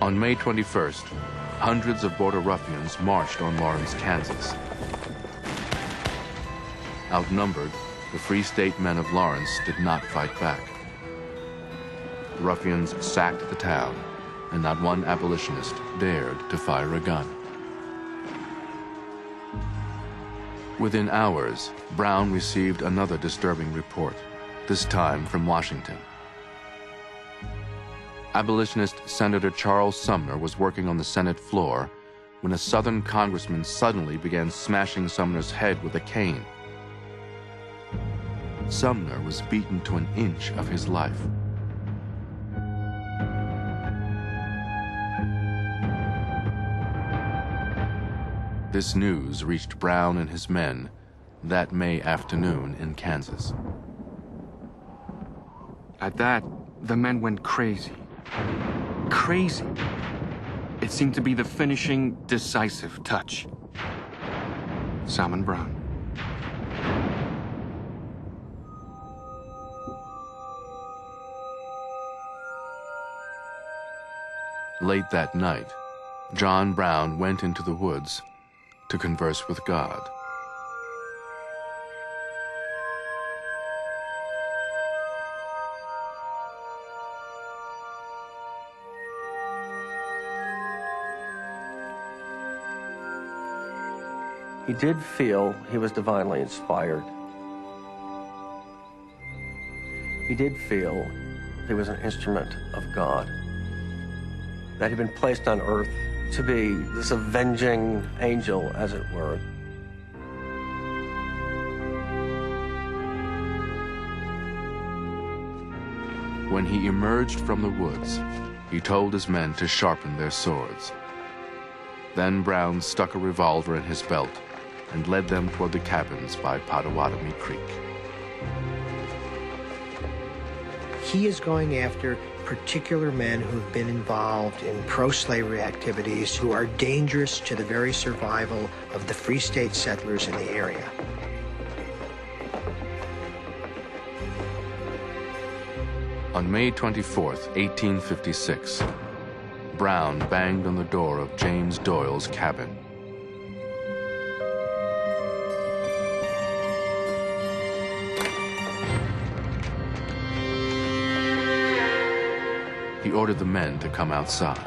On May 21st, hundreds of border ruffians marched on Lawrence, Kansas. Outnumbered, the Free State men of Lawrence did not fight back. The ruffians sacked the town, and not one abolitionist dared to fire a gun. Within hours, Brown received another disturbing report, this time from Washington. Abolitionist Senator Charles Sumner was working on the Senate floor when a Southern congressman suddenly began smashing Sumner's head with a cane. Sumner was beaten to an inch of his life. This news reached Brown and his men that May afternoon in Kansas. At that, the men went crazy. Crazy. It seemed to be the finishing, decisive touch. Salmon Brown. Late that night, John Brown went into the woods to converse with God. He did feel he was divinely inspired. He did feel he was an instrument of God, that he'd been placed on earth to be this avenging angel, as it were. When he emerged from the woods, he told his men to sharpen their swords. Then Brown stuck a revolver in his belt and led them toward the cabins by Potowahommie Creek. He is going after particular men who have been involved in pro-slavery activities, who are dangerous to the very survival of the Free State settlers in the area. On May 24th, 1856, Brown banged on the door of James Doyle's cabin. He ordered the men to come outside.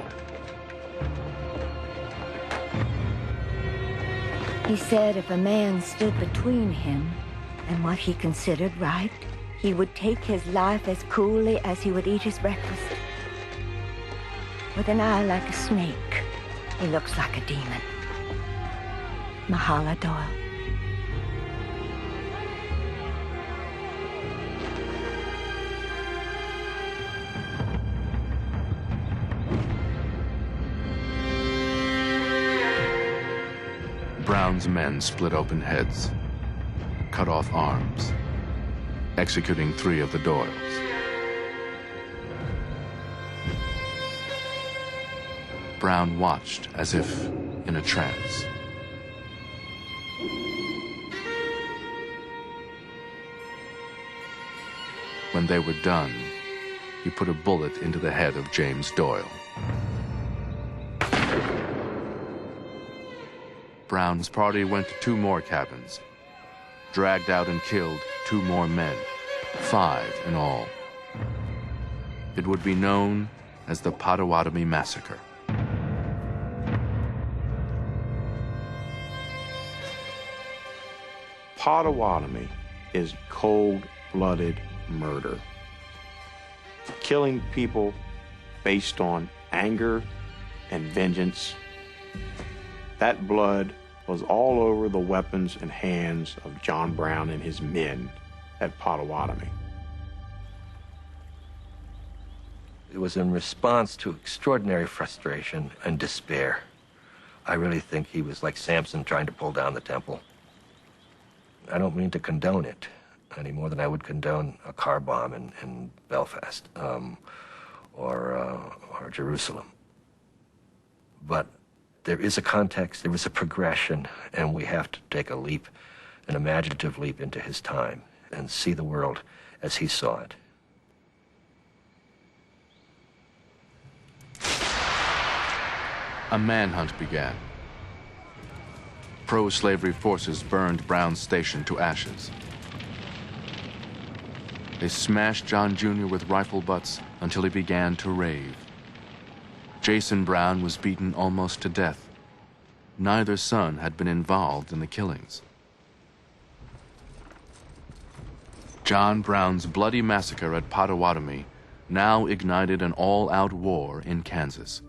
He said if a man stood between him and what he considered right, he would take his life as coolly as he would eat his breakfast. With an eye like a snake, he looks like a demon. Mahala Doyle. Brown's men split open heads, cut off arms, executing 3 of the Doyles. Brown watched as if in a trance. When they were done, he put a bullet into the head of James Doyle. Brown's party went to 2 more cabins, dragged out and killed 2 more men, 5 in all. It would be known as the Potowahommie Massacre. Potowahommie is cold-blooded murder. Killing people based on anger and vengeance. That blood was all over the weapons and hands of John Brown and his men at Potowahommie. It was in response to extraordinary frustration and despair. I really think he was like Samson trying to pull down the temple. I don't mean to condone it any more than I would condone a car bomb in Belfast or Jerusalem. But there is a context, there is a progression, and we have to take a leap, an imaginative leap into his time and see the world as he saw it. A manhunt began. Pro-slavery forces burned Brown's station to ashes. They smashed John Jr. with rifle butts until he began to rave. Jason Brown was beaten almost to death. Neither son had been involved in the killings. John Brown's bloody massacre at Potowahommie now ignited an all-out war in Kansas.